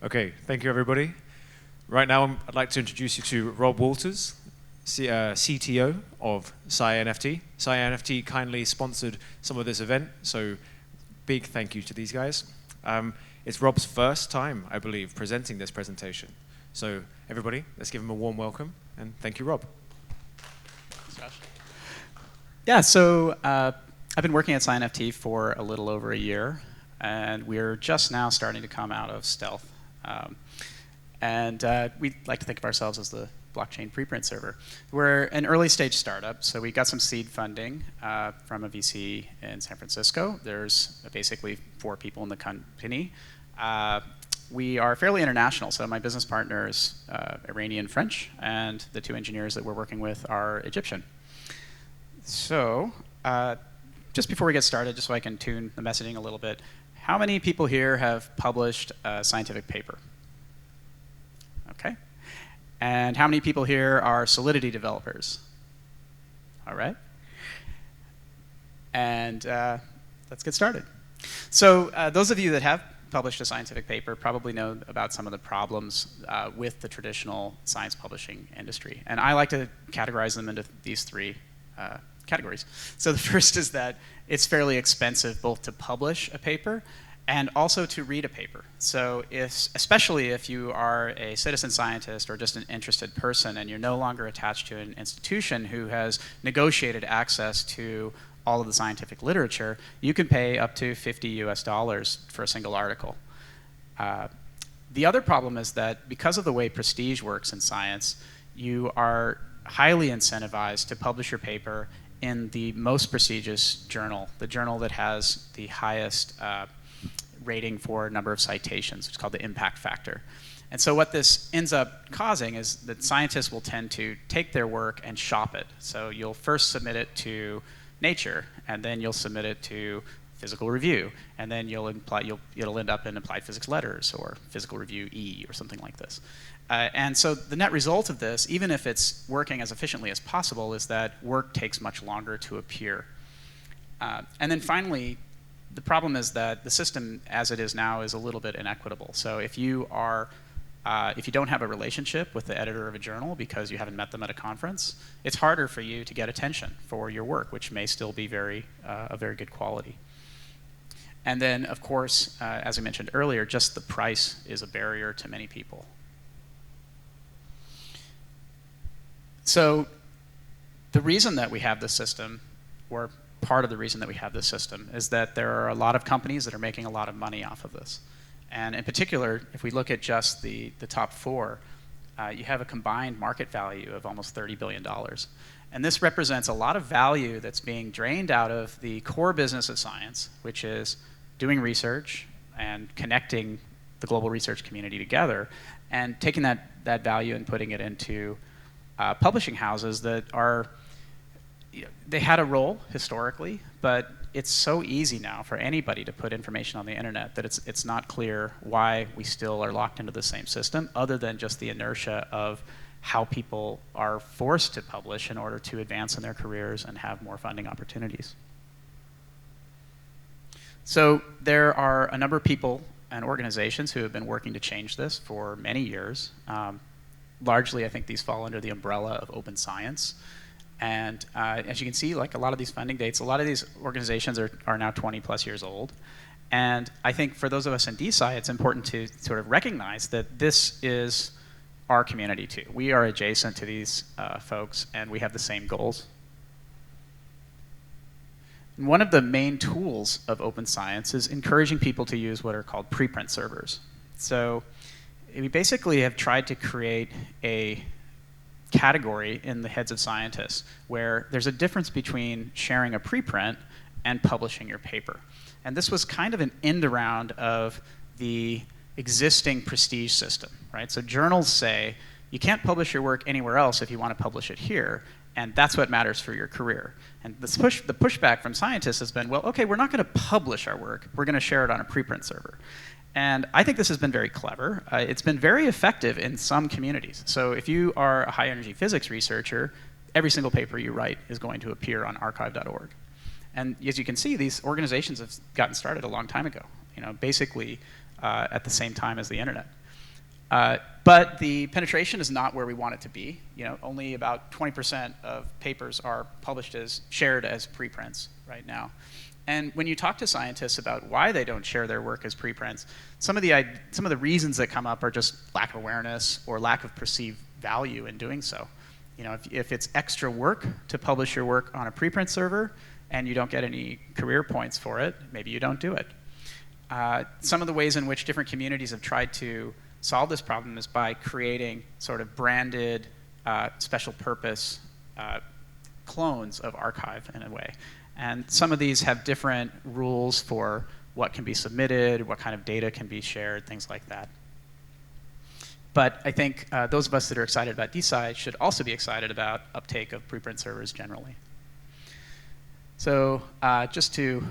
Okay, thank you everybody. Right now I'd like to introduce you to Rob Walters, CTO of ScieNFT. ScieNFT kindly sponsored some of this event, so big thank you to these guys. It's Rob's first time, I believe, presenting this presentation. So everybody, let's give him a warm welcome, and thank you, Rob. Thanks, Josh. Yeah, so I've been working at ScieNFT for a little over a year, and we're just now starting to come out of stealth. We like to think of ourselves as the blockchain preprint server. We're an early stage startup, so we got some seed funding from a VC in San Francisco. There's basically 4 people in the company. We are fairly international, so my business partner is Iranian French, and the 2 engineers that we're working with are Egyptian. So just before we get started, just so I can tune the messaging a little bit, how many people here have published a scientific paper? Okay. And how many people here are Solidity developers? All right. And let's get started. So those of you that have published a scientific paper probably know about some of the problems with the traditional science publishing industry. And I like to categorize them into these 3 categories. So the first is that it's fairly expensive both to publish a paper and also to read a paper. So especially if you are a citizen scientist or just an interested person and you're no longer attached to an institution who has negotiated access to all of the scientific literature, you can pay up to $50 for a single article. The other problem is that because of the way prestige works in science, you are highly incentivized to publish your paper in the most prestigious journal, the journal that has the highest rating for number of citations, which is called the impact factor. And so what this ends up causing is that scientists will tend to take their work and shop it. So you'll first submit it to Nature, and then you'll submit it to Physical Review, and then it'll end up in Applied Physics Letters or Physical Review E or something like this. And so the net result of this, even if it's working as efficiently as possible, is that work takes much longer to appear. And then finally, the problem is that the system as it is now is a little bit inequitable. So if you don't have a relationship with the editor of a journal because you haven't met them at a conference, it's harder for you to get attention for your work, which may still be a very good quality. And then, of course, as I mentioned earlier, just the price is a barrier to many people. So the reason that we have this system, or part of the reason that we have this system, is that there are a lot of companies that are making a lot of money off of this. And in particular, if we look at just the top 4, you have a combined market value of almost $30 billion. And this represents a lot of value that's being drained out of the core business of science, which is doing research and connecting the global research community together, and taking that value and putting it into publishing houses that are, they had a role historically, but it's so easy now for anybody to put information on the internet that it's not clear why we still are locked into the same system, other than just the inertia of how people are forced to publish in order to advance in their careers and have more funding opportunities. So there are a number of people and organizations who have been working to change this for many years. Largely, I think these fall under the umbrella of open science. And as you can see, like a lot of these funding dates, a lot of these organizations are now 20+ years old. And I think for those of us in DeSci, it's important to sort of recognize that this is our community too. We are adjacent to these folks, and we have the same goals. And one of the main tools of open science is encouraging people to use what are called preprint servers. So we basically have tried to create a category in the heads of scientists where there's a difference between sharing a preprint and publishing your paper. And this was kind of an end around of the existing prestige system, right? So journals say you can't publish your work anywhere else if you want to publish it here, and that's what matters for your career. And the pushback from scientists has been, well, okay, we're not going to publish our work, we're going to share it on a preprint server. And I think this has been very clever. It's been very effective in some communities. So if you are a high-energy physics researcher, every single paper you write is going to appear on archive.org. And as you can see, these organizations have gotten started a long time ago, basically at the same time as the internet. But the penetration is not where we want it to be. Only about 20% of papers are shared as preprints right now. And when you talk to scientists about why they don't share their work as preprints, some of the reasons that come up are just lack of awareness or lack of perceived value in doing so. If it's extra work to publish your work on a preprint server and you don't get any career points for it, maybe you don't do it. Some of the ways in which different communities have tried to solve this problem is by creating sort of branded special purpose clones of archive in a way. And some of these have different rules for what can be submitted, what kind of data can be shared, things like that. But I think those of us that are excited about DeSci should also be excited about uptake of preprint servers generally. So just to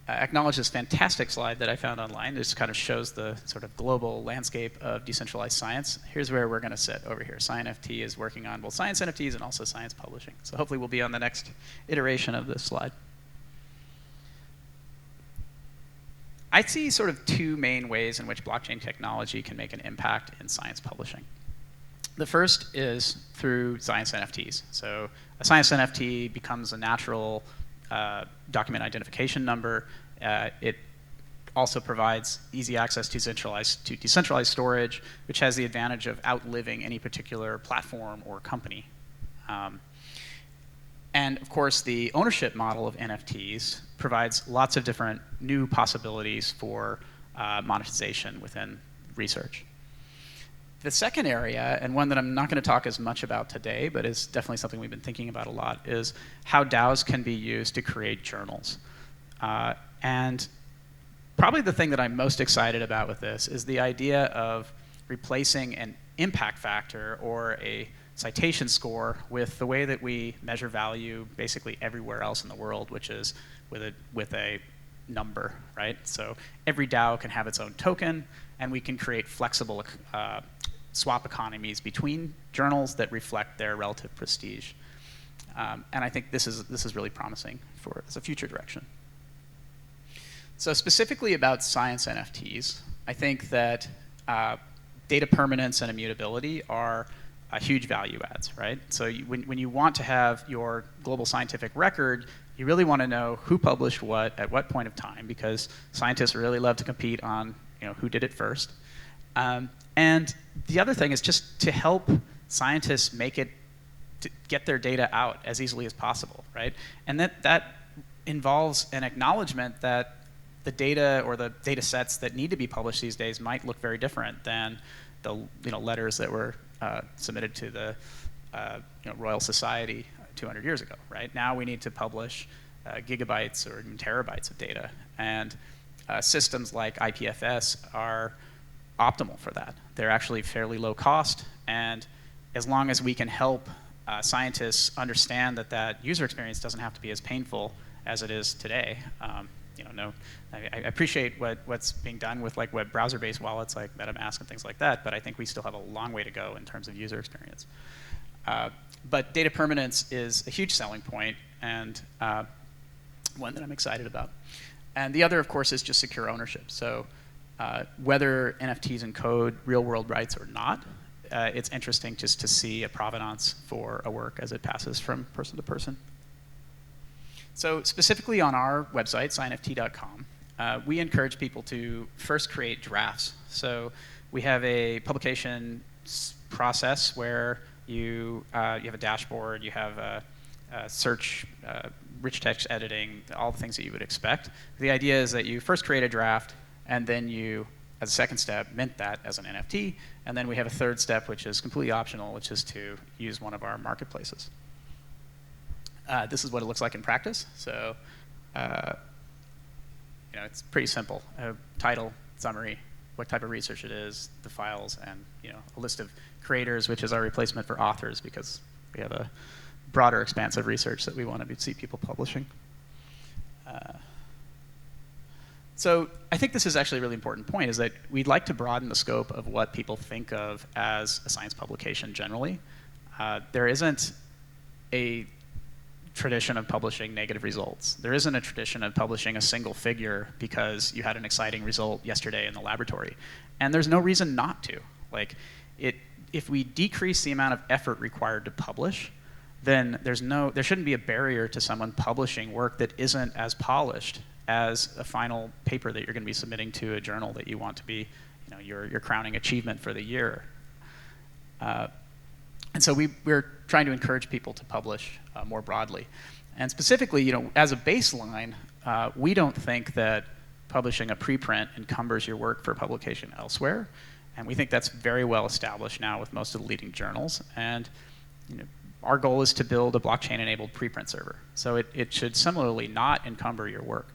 acknowledge this fantastic slide that I found online. This kind of shows the sort of global landscape of decentralized science. Here's where we're going to sit over here. ScieNFT is working on both science NFTs and also science publishing. So hopefully we'll be on the next iteration of this slide. I see sort of two main ways in which blockchain technology can make an impact in science publishing. The first is through science NFTs. So a science NFT becomes a natural document identification number. It also provides easy access to decentralized storage, which has the advantage of outliving any particular platform or company. And of course, the ownership model of NFTs provides lots of different new possibilities for monetization within research. The second area, and one that I'm not going to talk as much about today, but is definitely something we've been thinking about a lot, is how DAOs can be used to create journals. And probably the thing that I'm most excited about with this is the idea of replacing an impact factor or a citation score with the way that we measure value basically everywhere else in the world, which is with a number, right? So every DAO can have its own token, and we can create flexible swap economies between journals that reflect their relative prestige. And I think this is really promising as a future direction. So specifically about science NFTs, I think that data permanence and immutability are huge value adds, right? So when you want to have your global scientific record, you really want to know who published what at what point of time, because scientists really love to compete on who did it first. And the other thing is just to help scientists to get their data out as easily as possible, right? And that involves an acknowledgement that the data or the data sets that need to be published these days might look very different than the letters that were submitted to the Royal Society 200 years ago, right? Now we need to publish gigabytes or even terabytes of data. And systems like IPFS are optimal for that. They're actually fairly low cost, and as long as we can help scientists understand that user experience doesn't have to be as painful as it is today. I appreciate what's being done with like web browser-based wallets like MetaMask and things like that, but I think we still have a long way to go in terms of user experience. But data permanence is a huge selling point, and one that I'm excited about. And the other, of course, is just secure ownership. So whether NFTs encode real-world rights or not, it's interesting just to see a provenance for a work as it passes from person to person. So specifically on our website, ScieNFT.com, we encourage people to first create drafts. So we have a publication process where you have a dashboard, you have a search, rich text editing, all the things that you would expect. The idea is that you first create a draft, and then you, as a second step, mint that as an NFT. And then we have a third step, which is completely optional, which is to use one of our marketplaces. This is what it looks like in practice. So it's pretty simple. Title, summary, what type of research it is, the files, and a list of creators, which is our replacement for authors, because we have a broader expanse of research that we want to see people publishing. So I think this is actually a really important point, is that we'd like to broaden the scope of what people think of as a science publication generally. There isn't a tradition of publishing negative results. There isn't a tradition of publishing a single figure because you had an exciting result yesterday in the laboratory. And there's no reason not to. Like, if we decrease the amount of effort required to publish, then there shouldn't be a barrier to someone publishing work that isn't as polished as a final paper that you're going to be submitting to a journal that you want to be, your crowning achievement for the year. And so we're trying to encourage people to publish more broadly. And specifically, as a baseline, we don't think that publishing a preprint encumbers your work for publication elsewhere. And we think that's very well established now with most of the leading journals. And our goal is to build a blockchain-enabled preprint server. So it should similarly not encumber your work.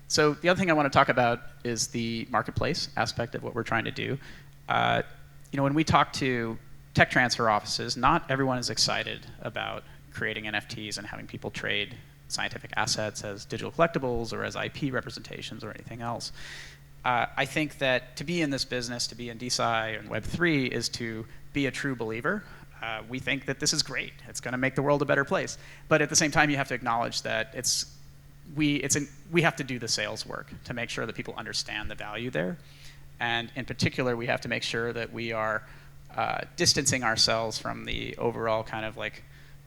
So the other thing I want to talk about is the marketplace aspect of what we're trying to do. When we talk to tech transfer offices, not everyone is excited about creating NFTs and having people trade scientific assets as digital collectibles or as IP representations or anything else. I think that to be in this business, to be in DeSci and Web3, is to be a true believer. We think that this is great. It's going to make the world a better place. But at the same time, you have to acknowledge that we have to do the sales work to make sure that people understand the value there. And in particular, we have to make sure that we are distancing ourselves from the overall kind of like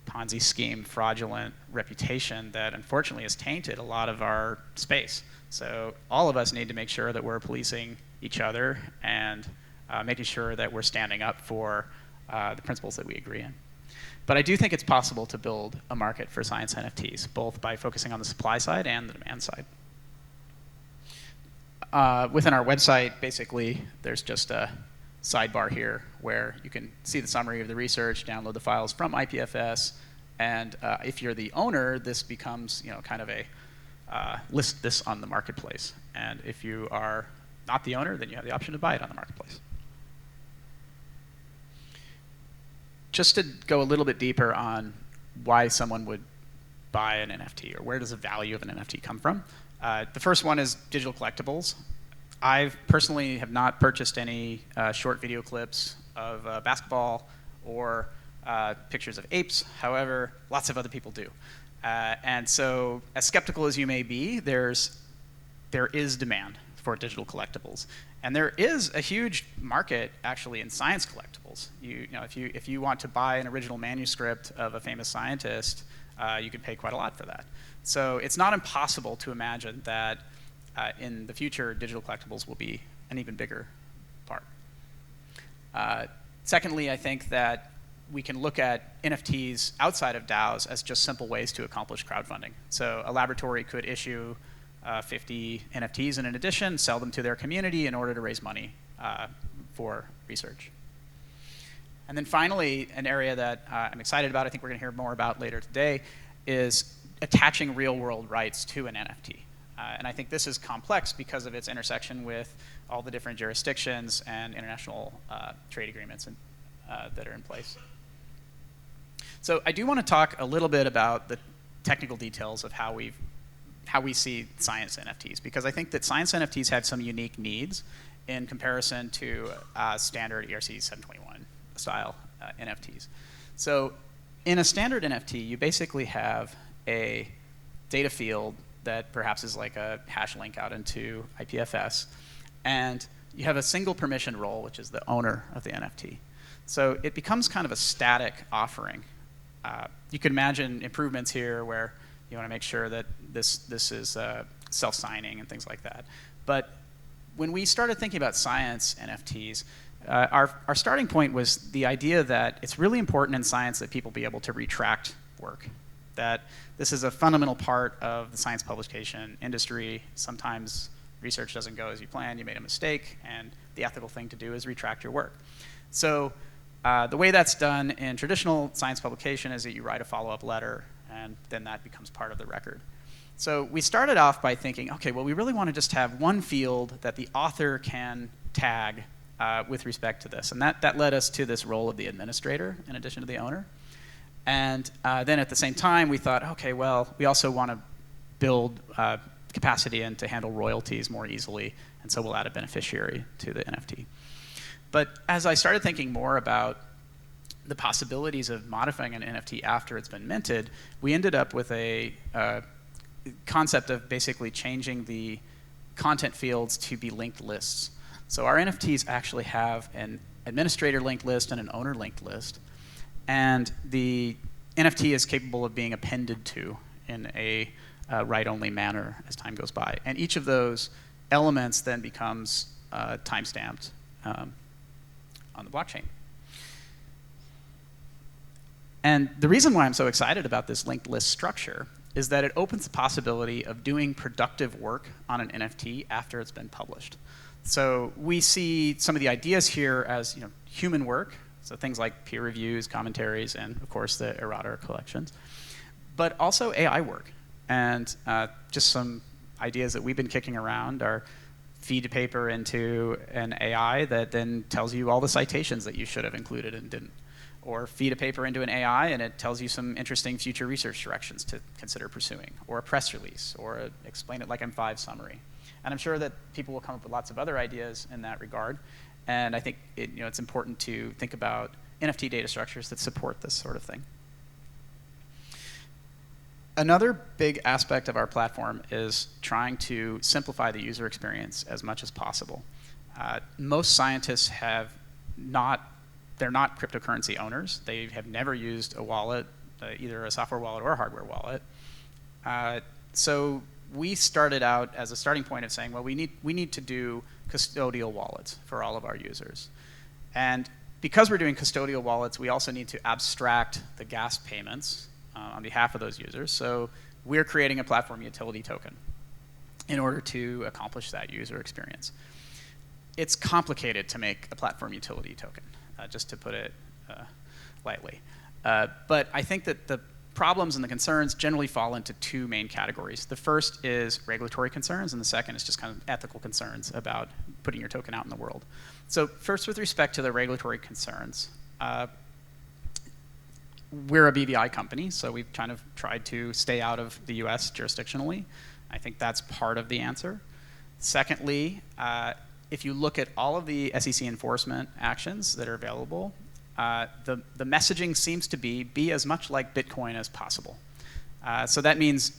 Ponzi scheme, fraudulent reputation that unfortunately has tainted a lot of our space. So all of us need to make sure that we're policing each other and making sure that we're standing up for the principles that we agree in. But I do think it's possible to build a market for science NFTs, both by focusing on the supply side and the demand side. Within our website, basically, there's just a sidebar here where you can see the summary of the research, download the files from IPFS, and if you're the owner, this becomes kind of a list this on the marketplace. And if you are not the owner, then you have the option to buy it on the marketplace. Just to go a little bit deeper on why someone would buy an NFT, or where does the value of an NFT come from. The first one is digital collectibles. I personally have not purchased any short video clips of basketball or pictures of apes. However, lots of other people do. And so, as skeptical as you may be, there is demand for digital collectibles. And there is a huge market, actually, in science collectibles. If you want to buy an original manuscript of a famous scientist, you can pay quite a lot for that. So it's not impossible to imagine that in the future, digital collectibles will be an even bigger part. Secondly, I think that we can look at NFTs outside of DAOs as just simple ways to accomplish crowdfunding. So a laboratory could issue 50 NFTs in an edition, sell them to their community in order to raise money for research. And then finally, an area that I'm excited about, I think we're going to hear more about later today, is attaching real-world rights to an NFT. And I think this is complex because of its intersection with all the different jurisdictions and international trade agreements that are in place. So I do want to talk a little bit about the technical details of how we see science NFTs, because I think that science NFTs have some unique needs in comparison to standard ERC 721 style NFTs. So in a standard NFT, you basically have a data field that perhaps is like a hash link out into IPFS, and you have a single permission role, which is the owner of the NFT. So it becomes kind of a static offering. You can imagine improvements here where you want to make sure that this is self-signing and things like that. But when we started thinking about science NFTs, our starting point was the idea that it's really important in science that people be able to retract work. That this is a fundamental part of the science publication industry. Sometimes research doesn't go as you planned, you made a mistake, and the ethical thing to do is retract your work. So the way that's done in traditional science publication is that you write a follow-up letter, and then that becomes part of the record. So we started off by thinking, okay, well, we really want to just have one field that the author can tag with respect to this. And that led us to this role of the administrator in addition to the owner. And then at the same time, we thought, okay, well, we also want to build capacity in to handle royalties more easily, and so we'll add a beneficiary to the NFT. But as I started thinking more about the possibilities of modifying an NFT after it's been minted, we ended up with a concept of basically changing the content fields to be linked lists. So our NFTs actually have an administrator linked list and an owner linked list. And the NFT is capable of being appended to in a write-only manner as time goes by. And each of those elements then becomes time-stamped on the blockchain. And the reason why I'm so excited about this linked list structure is that it opens the possibility of doing productive work on an NFT after it's been published. So we see some of the ideas here as human work, so things like peer reviews, commentaries, and of course the errata collections, but also AI work. And just some ideas that we've been kicking around are feed a paper into an AI that then tells you all the citations that you should have included and didn't. Or feed a paper into an AI and it tells you some interesting future research directions to consider pursuing, or a press release, or a explain it like M5 summary. And I'm sure that people will come up with lots of other ideas in that regard. And I think it's important to think about NFT data structures that support this sort of thing. Another big aspect of our platform is trying to simplify the user experience as much as possible. Most scientists they're not cryptocurrency owners. They have never used a wallet, either a software wallet or a hardware wallet. So we started out as a starting point of saying, well, we need to do custodial wallets for all of our users. And because we're doing custodial wallets, we also need to abstract the gas payments on behalf of those users. So we're creating a platform utility token in order to accomplish that user experience. It's complicated to make a platform utility token, just to put it lightly. But I think that the problems and the concerns generally fall into two main categories. The first is regulatory concerns, and the second is just kind of ethical concerns about putting your token out in the world. So first, with respect to the regulatory concerns, we're a BVI company, so we've kind of tried to stay out of the US jurisdictionally. I think that's part of the answer. Secondly, if you look at all of the SEC enforcement actions that are available, the messaging seems to be as much like Bitcoin as possible. So that means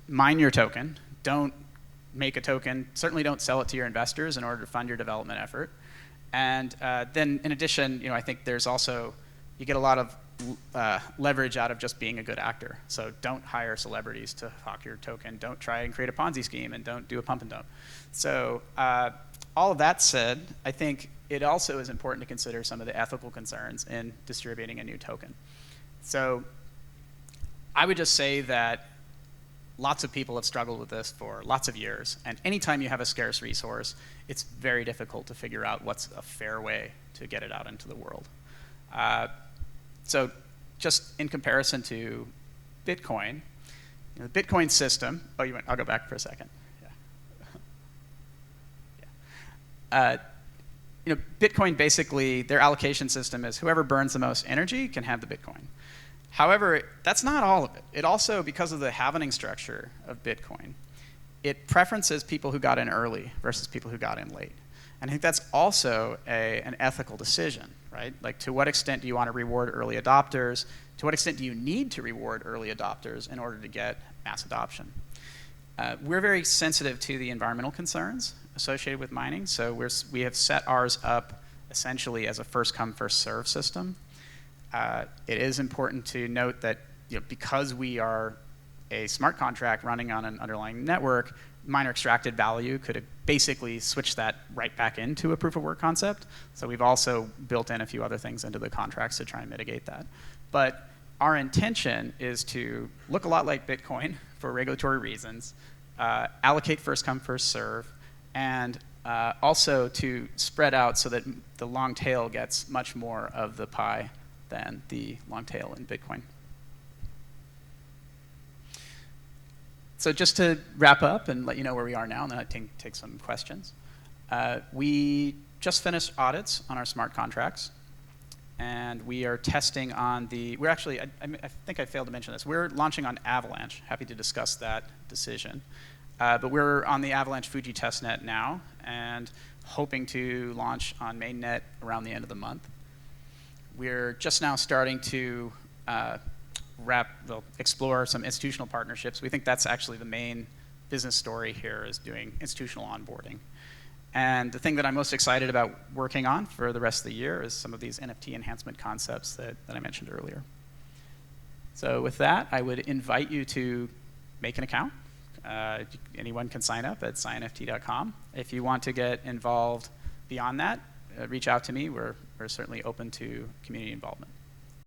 mine your token, don't make a token, certainly don't sell it to your investors in order to fund your development effort. And then in addition, I think there's also, you get a lot of leverage out of just being a good actor. So don't hire celebrities to hawk your token, don't try and create a Ponzi scheme, and don't do a pump and dump. So all of that said, I think it also is important to consider some of the ethical concerns in distributing a new token. So I would just say that lots of people have struggled with this for lots of years, and anytime you have a scarce resource, it's very difficult to figure out what's a fair way to get it out into the world. So just in comparison to Bitcoin, the Bitcoin system, I'll go back for a second. Bitcoin basically, their allocation system is whoever burns the most energy can have the Bitcoin. However, that's not all of it. It also, because of the halvening structure of Bitcoin, it preferences people who got in early versus people who got in late. And I think that's also an ethical decision, right? Like, to what extent do you want to reward early adopters? To what extent do you need to reward early adopters in order to get mass adoption? We're very sensitive to the environmental concerns associated with mining, so we have set ours up essentially as a first-come, first-served system. It is important to note that because we are a smart contract running on an underlying network, miner extracted value could basically switch that right back into a proof of work concept. So we've also built in a few other things into the contracts to try and mitigate that. But our intention is to look a lot like Bitcoin for regulatory reasons, allocate first come, first serve, and also to spread out so that the long tail gets much more of the pie than the long tail in Bitcoin. So just to wrap up and let you know where we are now, and then I take some questions. We just finished audits on our smart contracts, and we are testing on we're actually, I think I failed to mention this, we're launching on Avalanche. Happy to discuss that decision. But we're on the Avalanche Fuji testnet now, and hoping to launch on mainnet around the end of the month. We're just now starting to explore some institutional partnerships. We think that's actually the main business story here, is doing institutional onboarding. And the thing that I'm most excited about working on for the rest of the year is some of these NFT enhancement concepts that I mentioned earlier. So with that, I would invite you to make an account. Anyone can sign up at ScieNFT.com. If you want to get involved beyond that, reach out to me. We're certainly open to community involvement.